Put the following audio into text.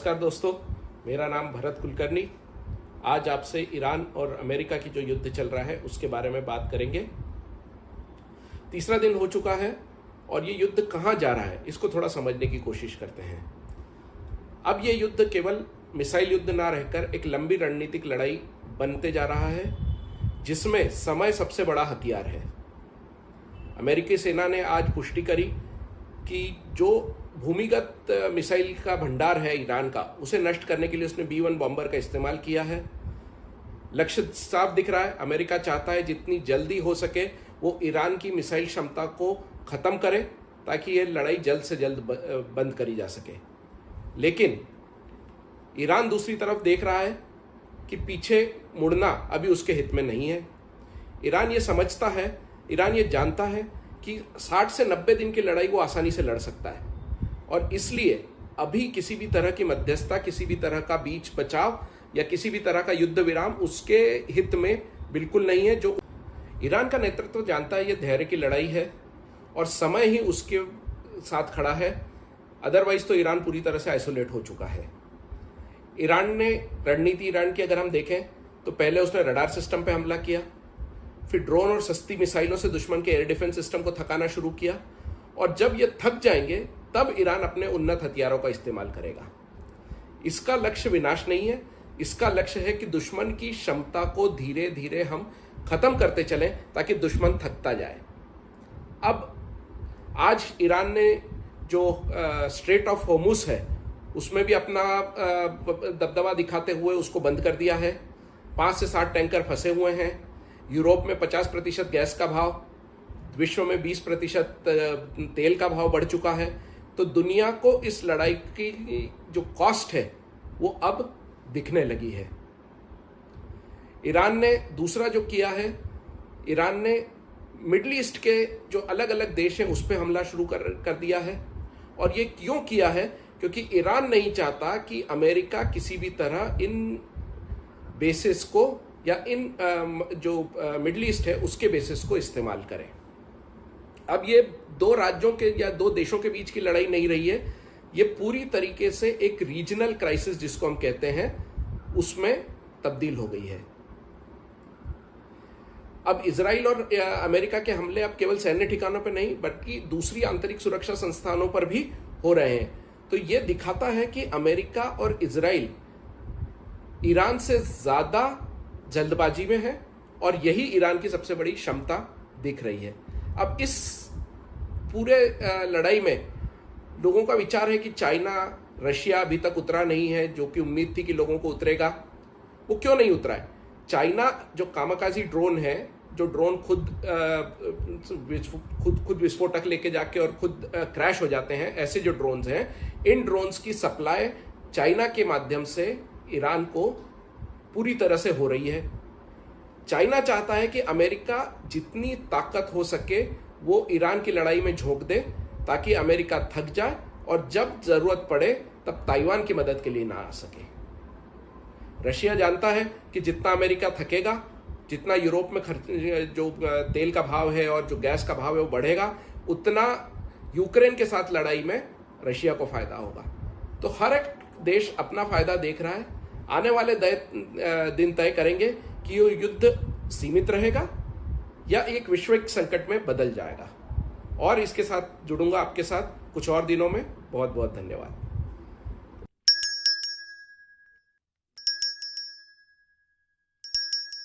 नमस्कार दोस्तों, मेरा नाम भरत कुलकर्णी। आज आपसे ईरान और अमेरिका की जो युद्ध चल रहा है उसके बारे में बात करेंगे। तीसरा दिन हो चुका है और ये युद्ध कहाँ जा रहा है इसको थोड़ा समझने की कोशिश करते हैं। अब ये युद्ध केवल मिसाइल युद्ध ना रहकर एक लंबी रणनीतिक लड़ाई बनते जा रहा है, जिसमें समय सबसे बड़ा हथियार है। अमेरिकी सेना ने आज पुष्टि करी कि जो भूमिगत मिसाइल का भंडार है ईरान का, उसे नष्ट करने के लिए उसने B-1 बॉम्बर का इस्तेमाल किया है। लक्ष्य साफ दिख रहा है। अमेरिका चाहता है जितनी जल्दी हो सके वो ईरान की मिसाइल क्षमता को ख़त्म करे ताकि ये लड़ाई जल्द से जल्द बंद करी जा सके। लेकिन ईरान दूसरी तरफ देख रहा है कि पीछे मुड़ना अभी उसके हित में नहीं है। ईरान ये समझता है, ईरान ये जानता है कि 60 से 90 दिन की लड़ाई वो आसानी से लड़ सकता है और इसलिए अभी किसी भी तरह की मध्यस्थता, किसी भी तरह का बीच बचाव या किसी भी तरह का युद्ध विराम उसके हित में बिल्कुल नहीं है। जो ईरान का नेतृत्व जानता है ये धैर्य की लड़ाई है और समय ही उसके साथ खड़ा है। अदरवाइज तो ईरान पूरी तरह से आइसोलेट हो चुका है। ईरान ने रणनीति ईरान की अगर हम देखें तो पहले उसने रडार सिस्टम पे हमला किया, फिर ड्रोन और सस्ती मिसाइलों से दुश्मन के एयर डिफेंस सिस्टम को थकाना शुरू किया और जब ये थक जाएंगे तब ईरान अपने उन्नत हथियारों का इस्तेमाल करेगा। इसका लक्ष्य विनाश नहीं है, इसका लक्ष्य है कि दुश्मन की क्षमता को धीरे धीरे हम खत्म करते चलें ताकि दुश्मन थकता जाए। अब आज ईरान ने जो स्ट्रेट ऑफ होर्मुज है उसमें भी अपना दबदबा दिखाते हुए उसको बंद कर दिया है। 5 से 7 टैंकर फंसे हुए हैं। यूरोप में 50% गैस का भाव, विश्व में 20% तेल का भाव बढ़ चुका है। तो दुनिया को इस लड़ाई की जो कॉस्ट है वो अब दिखने लगी है। ईरान ने दूसरा जो किया है, ईरान ने मिडिल ईस्ट के जो अलग अलग देश हैं उस पर हमला शुरू कर दिया है। और ये क्यों किया है? क्योंकि ईरान नहीं चाहता कि अमेरिका किसी भी तरह इन बेसिस को या इन जो मिडिल ईस्ट है उसके बेसिस को इस्तेमाल करें। अब ये दो राज्यों के या दो देशों के बीच की लड़ाई नहीं रही है, ये पूरी तरीके से एक रीजनल क्राइसिस जिसको हम कहते हैं उसमें तब्दील हो गई है। अब इजराइल और अमेरिका के हमले अब केवल सैन्य ठिकानों पर नहीं बल्कि दूसरी आंतरिक सुरक्षा संस्थानों पर भी हो रहे हैं। तो ये दिखाता है कि अमेरिका और इजराइल ईरान से ज्यादा जल्दबाजी में है और यही ईरान की सबसे बड़ी क्षमता दिख रही है। अब इस पूरे लड़ाई में लोगों का विचार है कि चाइना, रशिया अभी तक उतरा नहीं है, जो कि उम्मीद थी कि लोगों को उतरेगा। वो क्यों नहीं उतरा है? चाइना जो कामाकाजी ड्रोन है, जो ड्रोन खुद विस्फोटक लेके जाके और खुद क्रैश हो जाते हैं, ऐसे जो ड्रोन्स हैं, इन ड्रोन्स की सप्लाई चाइना के माध्यम से ईरान को पूरी तरह से हो रही है। चाइना चाहता है कि अमेरिका जितनी ताकत हो सके वो ईरान की लड़ाई में झोंक दे ताकि अमेरिका थक जाए और जब जरूरत पड़े तब ताइवान की मदद के लिए ना आ सके। रशिया जानता है कि जितना अमेरिका थकेगा, जितना यूरोप में जो तेल का भाव है और जो गैस का भाव है वो बढ़ेगा, उतना यूक्रेन के साथ लड़ाई में रशिया को फायदा होगा। तो हर एक देश अपना फायदा देख रहा है। आने वाले दिन तय करेंगे कि ये युद्ध सीमित रहेगा या एक वैश्विक संकट में बदल जाएगा। और इसके साथ जुड़ूंगा आपके साथ कुछ और दिनों में। बहुत बहुत धन्यवाद।